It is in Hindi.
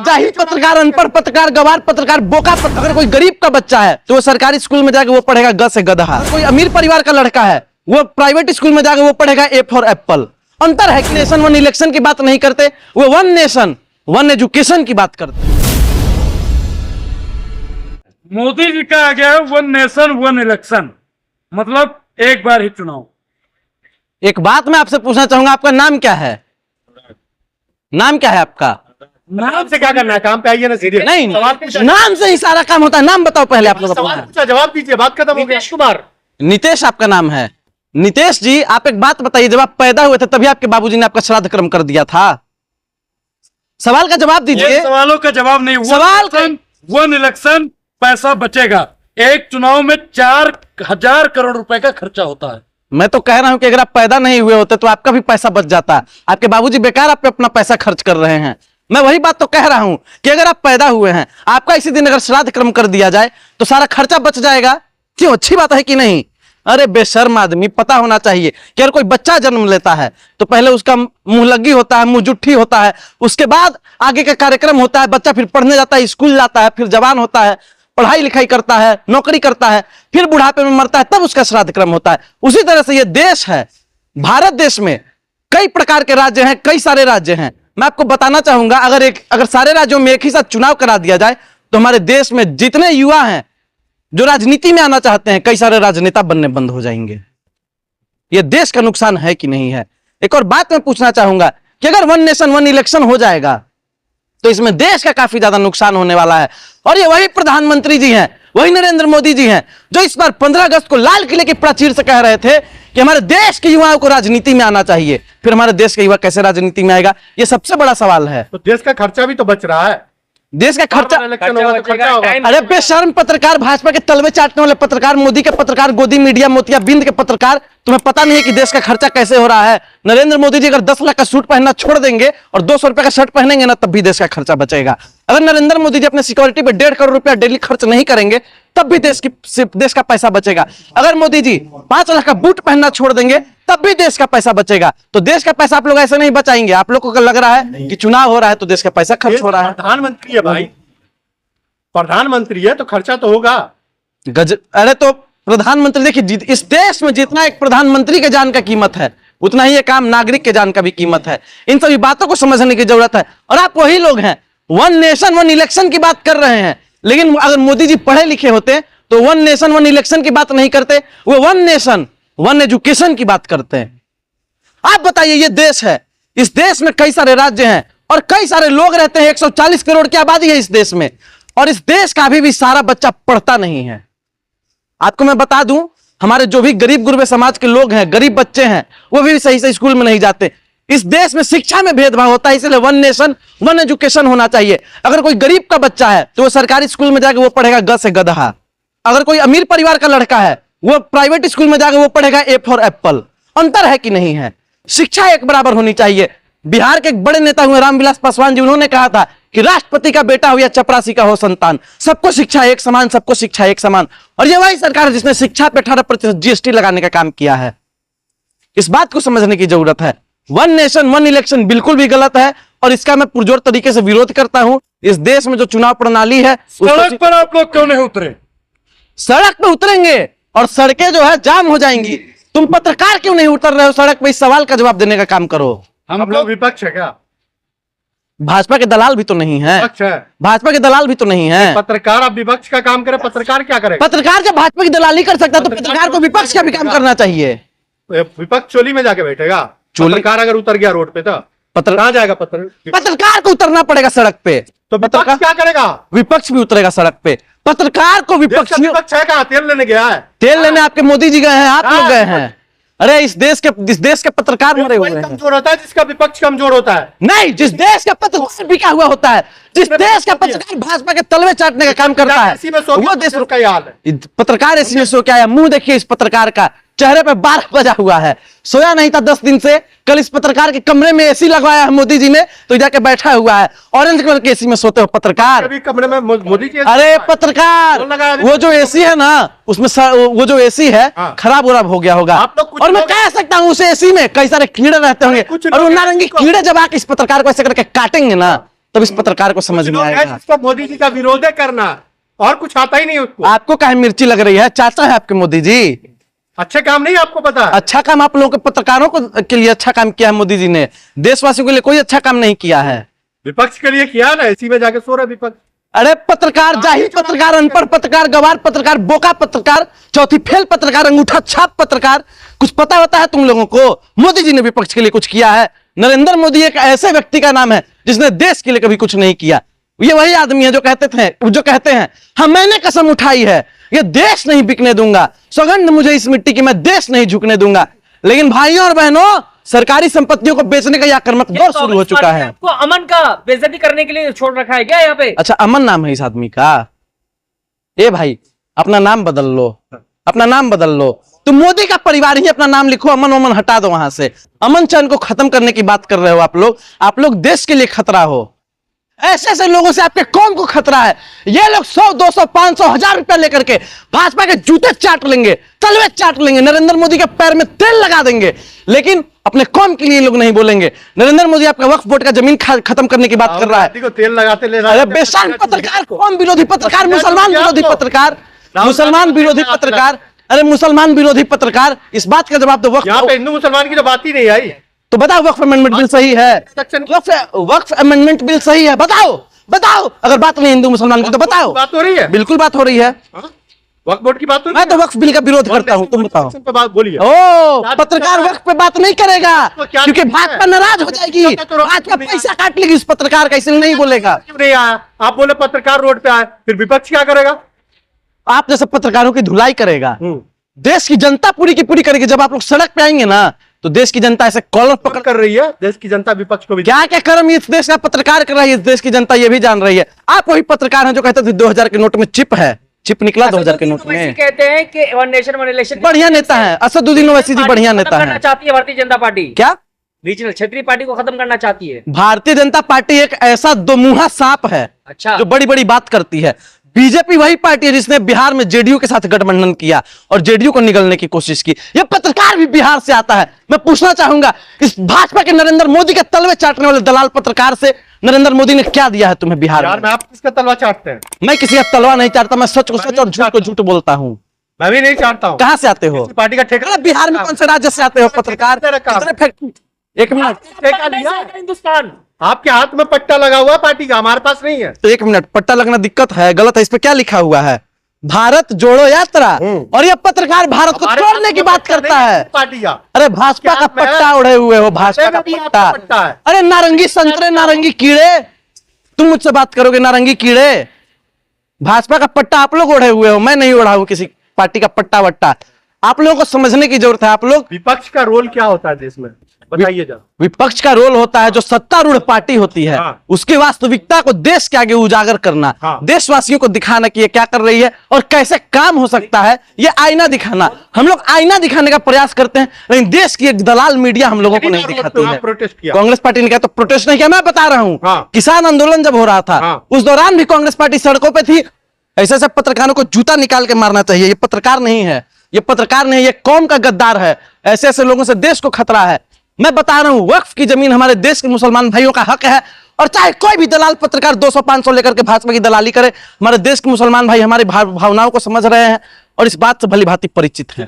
जाहिल पत्रकार, अनपढ़ पत्रकार, गवार पत्रकार, बोका पत्रकार। अगर कोई गरीब का बच्चा है तो वो सरकारी स्कूल में जाकर वो पढ़ेगा ग से गधा। कोई अमीर परिवार का लड़का है वो प्राइवेट स्कूल में जाकर वो पढ़ेगा ए फॉर एप्पल। अंतर है कि नेशन वन इलेक्शन की बात नहीं करते, वो वन नेशन वन एजुकेशन की बात करते। मोदी जी का आ गया है वन नेशन वन इलेक्शन, मतलब एक बार ही चुनाव। एक बात मैं आपसे पूछना चाहूंगा, आपका नाम क्या है? नाम क्या है आपका? नाम से क्या करना है, काम पे आइए ना सीधे। नहीं, नाम से ही सारा काम होता है। नाम बताओ पहले आप लोग। सवाल पूछा, जवाब दीजिए, बात खत्म हो गई। नीतीश कुमार। नीतीश आपका नाम है? नीतीश जी, आप एक बात बताइए, जब आप पैदा हुए थे तभी आपके बाबूजी ने आपका श्राद्ध कर्म कर दिया था? सवाल का जवाब दीजिए। सवालों का जवाब नहीं। सवाल वन इलेक्शन, पैसा बचेगा। एक चुनाव में 4,000 करोड़ रुपए का खर्चा होता है। मैं तो कह रहा हूं कि अगर आप पैदा नहीं हुए होते तो आपका भी पैसा बच जाता। आपके बाबूजी बेकार आप पे अपना पैसा खर्च कर रहे हैं। मैं वही बात तो कह रहा हूं कि अगर आप पैदा हुए हैं, आपका इसी दिन अगर श्राद्ध कर्म कर दिया जाए तो सारा खर्चा बच जाएगा। क्यों? अच्छी बात है कि नहीं? अरे बेशर्म आदमी, पता होना चाहिए कि अगर कोई बच्चा जन्म लेता है तो पहले उसका मुंह लगी होता है, मुंह जुट्ठी होता है, उसके बाद आगे का कार्यक्रम होता है। बच्चा फिर पढ़ने जाता है, स्कूल जाता है, फिर जवान होता है, पढ़ाई लिखाई करता है, नौकरी करता है, फिर बुढ़ापे में मरता है, तब उसका श्राद्ध कर्म होता है। उसी तरह से ये देश है। भारत देश में कई प्रकार के राज्य हैं, कई सारे राज्य हैं। मैं आपको बताना चाहूंगा, अगर सारे राज्यों में एक ही साथ चुनाव करा दिया जाए तो हमारे देश में जितने युवा हैं जो राजनीति में आना चाहते हैं, कई सारे राजनेता बनने बंद हो जाएंगे। यह देश का नुकसान है कि नहीं है? एक और बात मैं पूछना चाहूंगा कि अगर वन नेशन वन इलेक्शन हो जाएगा तो इसमें देश का काफी ज्यादा नुकसान होने वाला है। और ये वही प्रधानमंत्री जी हैं, वही नरेंद्र मोदी जी हैं जो इस बार 15 अगस्त को लाल किले की प्राचीर से कह रहे थे कि हमारे देश के युवाओं को राजनीति में आना चाहिए। फिर हमारे देश का युवा कैसे राजनीति में आएगा? ये सबसे बड़ा सवाल है। तो देश का खर्चा भी तो बच रहा है। देश का खर्चा इलेक्शन होगा तो खर्चा होगा। अरे बेशर्म पत्रकार, भाजपा के तलवे चाटने वाले पत्रकार, मोदी के पत्रकार, गोदी मीडिया मोतिया बिंद के पत्रकार, तुम्हें पता नहीं है कि देश का खर्चा कैसे हो रहा है? नरेंद्र मोदी जी अगर 10 लाख का सूट पहनना छोड़ देंगे और 200 रुपए का शर्ट पहनेंगे ना, तब भी देश का खर्चा बचेगा। अगर नरेंद्र मोदी जी अपने सिक्योरिटी पे 1.5 करोड़ रुपया डेली खर्च नहीं करेंगे तब भी देश का पैसा बचेगा। अगर मोदी जी 5 लाख का बूट पहनना छोड़ देंगे तब भी देश का पैसा बचेगा। तो देश का पैसा आप लोग ऐसे नहीं बचाएंगे। आप लोग को लग रहा है कि चुनाव हो रहा है तो देश का पैसा खर्च हो रहा है। प्रधानमंत्री है भाई, प्रधानमंत्री है तो खर्चा तो होगा। अरे तो प्रधानमंत्री, देखिए इस देश में जितना एक प्रधानमंत्री के जान का कीमत है उतना ही एक आम नागरिक के जान का भी कीमत है। इन सभी बातों को समझने की जरूरत है। और आप वही लोग हैं वन नेशन वन इलेक्शन की बात कर रहे हैं, लेकिन अगर मोदी जी पढ़े लिखे होते तो वन नेशन वन इलेक्शन की बात नहीं करते, वो वन नेशन वन एजुकेशन की बात करते हैं। आप बताइए, ये देश है, इस देश में कई सारे राज्य हैं और कई सारे लोग रहते हैं। 140 करोड़ की आबादी है इस देश में, और इस देश का अभी भी सारा बच्चा पढ़ता नहीं है। आपको मैं बता दूं, हमारे जो भी गरीब गुरबे समाज के लोग हैं, गरीब बच्चे हैं, वो भी सही से स्कूल में नहीं जाते। इस देश में शिक्षा में भेदभाव होता है, इसलिए वन नेशन वन एजुकेशन होना चाहिए। अगर कोई गरीब का बच्चा है तो वो सरकारी स्कूल में जाकर वो पढ़ेगा ग से गधा। अगर कोई अमीर परिवार का लड़का है वो प्राइवेट स्कूल में जाकर वो पढ़ेगा ए फॉर एप्पल। अंतर है कि नहीं है? शिक्षा एक बराबर होनी चाहिए। बिहार के एक बड़े नेता हुए रामविलास पासवान जी, उन्होंने कहा था कि राष्ट्रपति का बेटा हो या चपरासी का हो संतान, सबको शिक्षा एक समान, सबको शिक्षा एक समान। और ये वही सरकार है जिसने शिक्षा पे 18% GST लगाने का काम किया है। इस बात को समझने की जरूरत है। वन नेशन वन इलेक्शन बिल्कुल भी गलत है और इसका मैं पुरजोर तरीके से विरोध करता हूं। इस देश में जो चुनाव प्रणाली है, सड़क पर आप लोग क्यों नहीं उतरे? सड़क पे उतरेंगे और सड़कें जो है जाम हो जाएंगी। तुम पत्रकार क्यों नहीं उतर रहे हो सड़क पे? इस सवाल का जवाब देने का काम करो। हम लोग विपक्ष है क्या? भाजपा के दलाल भी तो नहीं है। भाजपा के दलाल भी तो नहीं है। पत्रकार अब विपक्ष का काम करे, पत्रकार क्या करे? पत्रकार जब भाजपा की दलाली कर सकता है तो पत्रकार को विपक्ष का भी काम करना चाहिए। विपक्ष चोली में जाके बैठेगा। पत्रकार अगर उतर गया रोड पे तो कहां जाएगा? पत्रकार को उतरना पड़ेगा सड़क पे। तो पत्रकार क्या करेगा? विपक्ष भी उतरेगा सड़क पे। पत्रकार को विपक्ष है कहाँ? तेल लेने गया है। तेल लेने आपके मोदी जी गए हैं, आप लोग गए हैं। अरे इस देश के पत्रकार मरे हुए हैं। कमजोर होता है जिसका विपक्ष कमजोर होता है। नहीं, जिस देश का पत्रकार बिका हुआ होता है, जिस देश का पत्रकार भाजपा के तलवे चाटने का काम करता है, वो देश का ही हाल है। पत्रकार ऐसी में सो क्या है? मुंह देखिए इस पत्रकार का, चेहरे पे 12 बजा हुआ है, सोया नहीं था 10 दिन से। कल इस पत्रकार के कमरे में एसी लगवाया है मोदी जी ने, तो जाके बैठा हुआ है। ऑरेंज कलर के एसी में सोते हो पत्रकार? अभी कमरे में मोदी जी। अरे पत्रकार, वो जो एसी है ना, उसमें वो जो एसी है खराब उराब हो गया होगा। और मैं कह सकता हूँ उस एसी में कई सारे कीड़े रहते होंगे, और वो नारंगी कीड़े जब आके इस पत्रकार को ऐसे करके काटेंगे ना, तब इस पत्रकार को समझ में आएगा। इसको मोदी जी का विरोध है करना, और कुछ आता ही नहीं उसको। आपको काहे मिर्ची लग रही है? चाचा है आपके मोदी जी। अच्छे काम नहीं आपको पता है? अच्छा काम आप लोगों के पत्रकारों को के लिए अच्छा काम किया है मोदी जी ने, देशवासियों के लिए कोई अच्छा काम नहीं किया है। विपक्ष के लिए किया ना, इसी में जाके सो रहा विपक्ष। अरे पत्रकार, जाहिल पत्रकार, अनपढ़ पत्रकार, गवार पत्रकार, बोका पत्रकार, चौथी फेल पत्रकार, अंगूठा छाप पत्रकार, कुछ पता होता है तुम लोगों को? मोदी जी ने विपक्ष के लिए कुछ किया है? नरेंद्र मोदी एक ऐसे व्यक्ति का नाम है जिसने देश के लिए कभी कुछ नहीं किया। ये वही आदमी है जो कहते हैं हाँ मैंने कसम उठाई है, ये देश नहीं बिकने दूंगा, सौगंध मुझे इस मिट्टी की, मैं देश नहीं झुकने दूंगा। लेकिन भाइयों और बहनों, सरकारी संपत्तियों को बेचने का यह आक्रामक दौर शुरू हो चुका है। आपको अमन का बेइज्जती करने के लिए छोड़ रखा है क्या यहाँ पे? अच्छा, अमन नाम है इस आदमी का? ए भाई, अपना नाम बदल लो, अपना नाम बदल लो। तुम मोदी का परिवार ही अपना नाम लिखो, अमन ओमन हटा दो वहां से। अमन चैन को खत्म करने की बात कर रहे हो आप लोग देश के लिए खतरा हो। ऐसे ऐसे लोगों से आपके कौन को खतरा है? ये लोग 100, 200, 500, 1000 रुपया लेकर के भाजपा के जूते चाट लेंगे, तलवे चाट लेंगे, नरेंद्र मोदी के पैर में तेल लगा देंगे, लेकिन अपने कौम के लिए लोग नहीं बोलेंगे। नरेंद्र मोदी आपका वक्फ बोर्ड का जमीन खत्म करने की बात कर रहा है। को तेल लगाते ले रहा है। अरे बेशान पत्रकार, कौम विरोधी पत्रकार, मुसलमान विरोधी पत्रकार, मुसलमान विरोधी पत्रकार, अरे मुसलमान विरोधी पत्रकार, इस बात का जवाब दो। यहाँ पे हिंदू मुसलमान की तो बात ही नहीं आई। तो बताओ वक्फ अमेंडमेंट बिल सही है? वक्फ अमेंडमेंट बिल सही है? बताओ अगर बात नहीं हिंदू मुसलमान की तो बताओ। बात हो रही है, बिल्कुल बात हो रही है। वक्फ बोर्ड की बात हो रही मैं तो वक्फ बिल का विरोध करता हूं, तुम बताओ। पे बात बोलिए। ओ, पत्रकार वक्फ पे बात नहीं करेगा क्योंकि भाजपा नाराज हो जाएगी, भाजपा पैसा काट लेगी इस पत्रकार का, इसलिए नहीं बोलेगा। क्यों नहीं आया? आप बोले पत्रकार रोड पे आए, फिर विपक्ष क्या करेगा? आप जैसे पत्रकारों की धुलाई करेगा, देश की जनता पूरी की पूरी करेगी। जब आप लोग सड़क पे आएंगे ना, तो देश की जनता ऐसे कॉलर पकड़ कर रही है। देश की जनता विपक्ष को भी क्या क्या कर्म इस देश का पत्रकार कर रहा है, इस देश की जनता ये भी जान रही है। आप वही पत्रकार हैं जो कहते थे 2000 के नोट में चिप है, चिप निकला 2000 के नोट में। कहते हैं कि वन नेशन वन इलेक्शन बढ़िया नेता है असदुद्दीन ओवैसी जी, बढ़िया नेता करना है। चाहती है भारतीय जनता पार्टी, क्या रीजनल क्षेत्रीय पार्टी को खत्म करना चाहती है? भारतीय जनता पार्टी एक ऐसा दोमुहा सांप है अच्छा, जो बड़ी बड़ी बात करती है। बीजेपी वही पार्टी है जिसने बिहार में जेडीयू के साथ गठबंधन किया और जेडीयू को निगलने की कोशिश की। यह पत्रकार भी बिहार से आता है। मैं पूछना चाहूंगा, इस भाजपा के नरेंद्र मोदी के तलवे चाटने वाले दलाल पत्रकार से नरेंद्र मोदी ने क्या दिया है तुम्हें बिहार में? आप किसका तलवा चाटते हैं? मैं किसी का तलवा नहीं चाटता, मैं सच को सच और झूठ को झूठ बोलता हूँ। मैं भी नहीं चाहता हूँ। कहाँ से आते हो? पार्टी का ठेका? बिहार में कौन से राज्य से आते हो पत्रकार? एक मिनट, ठेका लिया हिंदुस्तान, आपके हाथ में पट्टा लगा हुआ है पार्टी का, हमारे पास नहीं है। तो एक मिनट, पट्टा लगना दिक्कत है, गलत है। इस पे क्या लिखा हुआ है? भारत जोड़ो यात्रा, और ये पत्रकार भारत को तोड़ने की बात करता है। पार्टी का अरे भाजपा का पट्टा उड़े हुए हो, भाजपा का पट्टा। अरे नारंगी संतरे, नारंगी कीड़े, तुम मुझसे बात करोगे नारंगी कीड़े? भाजपा का पट्टा आप लोग ओढ़े हुए हो, मैं नहीं ओढ़ा हूं किसी पार्टी का पट्टा वट्टा। आप लोगों को समझने की जरूरत है। आप लोग, विपक्ष का रोल क्या होता है देश में, बताइए जरा। विपक्ष का रोल होता है जो सत्तारूढ़ पार्टी होती है, हाँ। उसकी वास्तविकता को देश के आगे उजागर करना, हाँ। देशवासियों को दिखाना कि ये क्या कर रही है और कैसे काम हो सकता है, ये आईना दिखाना। हम लोग आईना दिखाने का प्रयास करते हैं, लेकिन देश की एक दलाल मीडिया हम लोगों को नहीं दिखाती है। प्रोटेस्ट किया, कांग्रेस पार्टी ने किया तो प्रोटेस्ट नहीं किया, मैं बता रहा हूँ। हाँ। किसान आंदोलन जब हो रहा था, हाँ। उस दौरान भी कांग्रेस पार्टी सड़कों पर थी। ऐसे ऐसे पत्रकारों को जूता निकाल के मारना चाहिए। ये पत्रकार नहीं है, ये पत्रकार नहीं, ये कौम का गद्दार है। ऐसे ऐसे लोगों से देश को खतरा है। मैं बता रहा हूं, वक्फ की जमीन हमारे देश के मुसलमान भाइयों का हक है, और चाहे कोई भी दलाल पत्रकार 200-500 लेकर के भाजपा की दलाली करे, हमारे देश के मुसलमान भाई हमारी भावनाओं को समझ रहे हैं और इस बात से भली भांति परिचित हैं।